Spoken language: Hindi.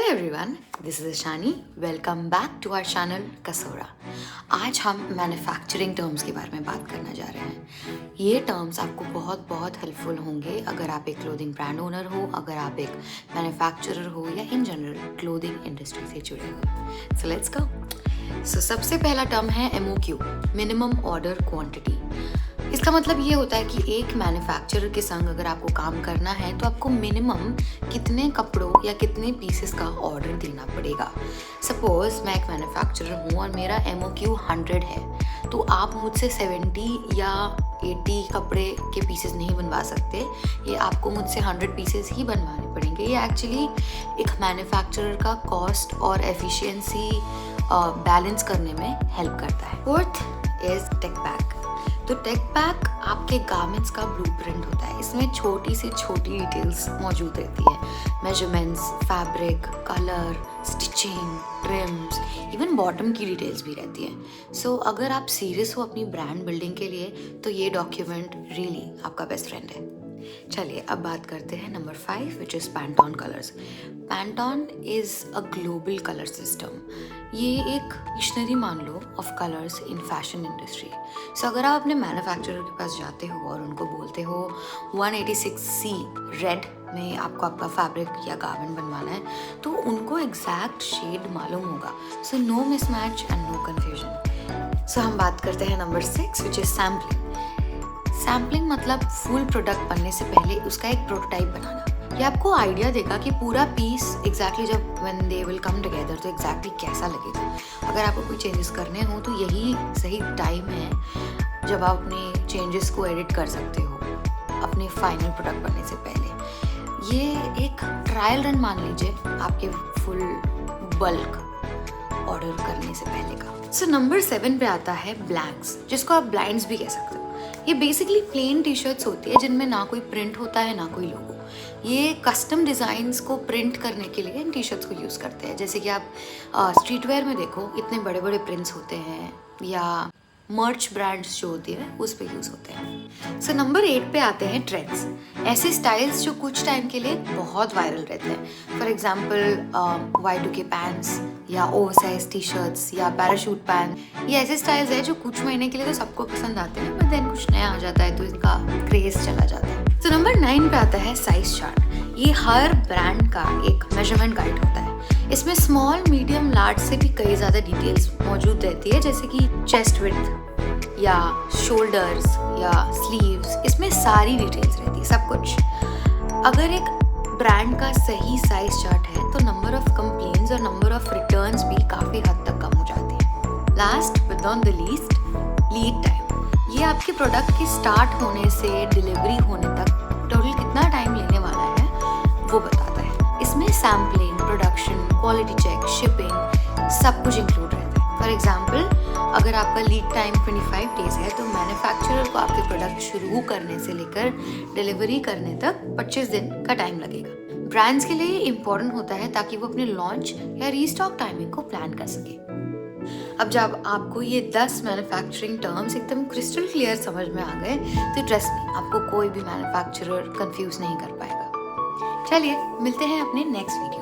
Everyone, this is Ishani. Welcome back to our channel Kasaura. आज हम मैन्युफैक्चरिंग टर्म्स के बारे में बात करना जा रहे हैं। ये टर्म्स आपको बहुत हेल्पफुल होंगे अगर आप एक क्लोथिंग ब्रांड ओनर हो, अगर आप एक मैन्युफैक्चरर हो या इन जनरल क्लोथिंग इंडस्ट्री से जुड़े हो। So let's go. सबसे पहला टर्म है MOQ, मिनिमम ऑर्डर क्वांटिटी। इसका मतलब ये होता है कि एक मैन्युफैक्चरर के संग अगर आपको काम करना है तो आपको मिनिमम कितने कपड़ों या कितने पीसेस का ऑर्डर देना पड़ेगा। सपोज मैं एक मैन्युफैक्चरर हूँ और मेरा MOQ 100 है, तो आप मुझसे 70 या 80 कपड़े के पीसेस नहीं बनवा सकते। ये आपको मुझसे 100 पीसेस ही बनवाने पड़ेंगे। ये एक्चुअली एक मैन्युफैक्चरर का कॉस्ट और एफिशिएंसी बैलेंस करने में हेल्प करता है। Fourth is tech pack. तो टेक पैक आपके गारमेंट्स का ब्लूप्रिंट होता है। इसमें छोटी से छोटी डिटेल्स मौजूद रहती है। Measurements, fabric, colour, stitching, TRIMS, even bottom की डिटेल्स भी रहती है। सो अगर आप सीरियस हो अपनी ब्रांड बिल्डिंग के लिए तो ये डॉक्यूमेंट रियली आपका बेस्ट फ्रेंड है। चलिए अब बात करते हैं number 5, which is Pantone colours. Pantone is a global colour system. ये एक डिक्शनरी मान लो of colours in fashion industry. So अगर आप अपने मैन्युफैक्चरर के पास जाते हो और उनको बोलते हो 186C रेड में आपको आपका फैब्रिक या गारमेंट बनवाना है, तो उनको एग्जैक्ट शेड मालूम होगा। So no mismatch and no confusion. So हम बात करते हैं number 6, which is sampling. Sampling मतलब फुल प्रोडक्ट बनने से पहले उसका एक प्रोटोटाइप बनाना। ये आपको आइडिया देगा कि पूरा पीस एग्जैक्टली जब when they will come together तो एग्जैक्टली कैसा लगेगा। अगर आपको कोई चेंजेस करने हो तो यही सही टाइम है जब आप अपने चेंजेस को एडिट कर सकते हो अपने फाइनल प्रोडक्ट बनने से पहले। ये एक ट्रायल रन मान लीजिए आपके फुल बल्क ऑर्डर करने से पहले का। सो नंबर 7 पे आता है ब्लैंक्स, जिसको आप ब्लाइंड्स भी कह सकते हो। ये बेसिकली प्लेन टी शर्ट्स होती है जिनमें ना कोई प्रिंट होता है ना कोई लोगो। ये कस्टम डिज़ाइंस को प्रिंट करने के लिए इन टी शर्ट्स को यूज़ करते हैं। जैसे कि आप स्ट्रीट वेयर में देखो इतने बड़े बड़े प्रिंट्स होते हैं, या मर्च ब्रांड्स जो होती है उस पे यूज़ होते हैं। सो नंबर 8 पे आते हैं ट्रेंड्स। ऐसे स्टाइल्स जो कुछ टाइम के लिए बहुत वायरल रहते हैं। फॉर एग्जाम्पल Y2K पैंट्स या ओवरसाइज टी शर्ट्स या पैराशूट पैंट। ये ऐसे स्टाइल्स है जो कुछ महीने के लिए तो सबको पसंद आते हैं, बट देन कुछ नया आ जाता है तो इसका क्रेज चला जाता है। तो नंबर 9 पे आता है साइज चार्ट। ये हर ब्रांड का एक मेजरमेंट गाइड होता है। इसमें स्मॉल, मीडियम, लार्ज से भी कई ज़्यादा डिटेल्स मौजूद रहती है, जैसे कि चेस्ट विड्थ या शोल्डर्स या स्लीव्स। इसमें सारी डिटेल्स रहती है, सब कुछ। अगर एक ब्रांड का सही साइज चार्ट है तो नंबर ऑफ कंप्लेंट्स और नंबर ऑफ रिटर्न्स भी काफ़ी हद तक कम हो जाती है। Last but not the least, lead time. ये आपके प्रोडक्ट के स्टार्ट होने से डिलीवरी होने तक टोटल कितना टाइम लेने वाला है वो बताता है। इसमें sampling, production, quality check, shipping सब कुछ इंक्लूड रहता है। फॉर एग्जाम्पल अगर आपका लीड टाइम 25 डेज है तो मैन्युफैक्चरर को आपके प्रोडक्ट शुरू करने से लेकर डिलीवरी करने तक 25 दिन का टाइम लगेगा। ब्रांड्स के लिए इम्पोर्टेंट होता है ताकि वो अपने लॉन्च या रीस्टॉक टाइमिंग को प्लान कर सके। अब जब आपको ये 10 मैन्युफैक्चरिंग टर्म्स एकदम क्रिस्टल क्लियर समझ में आ गए तो ट्रस्ट मी, आपको कोई भी मैन्युफैक्चरर कंफ्यूज नहीं कर पाएगा। चलिए मिलते हैं अपने नेक्स्ट वीडियो।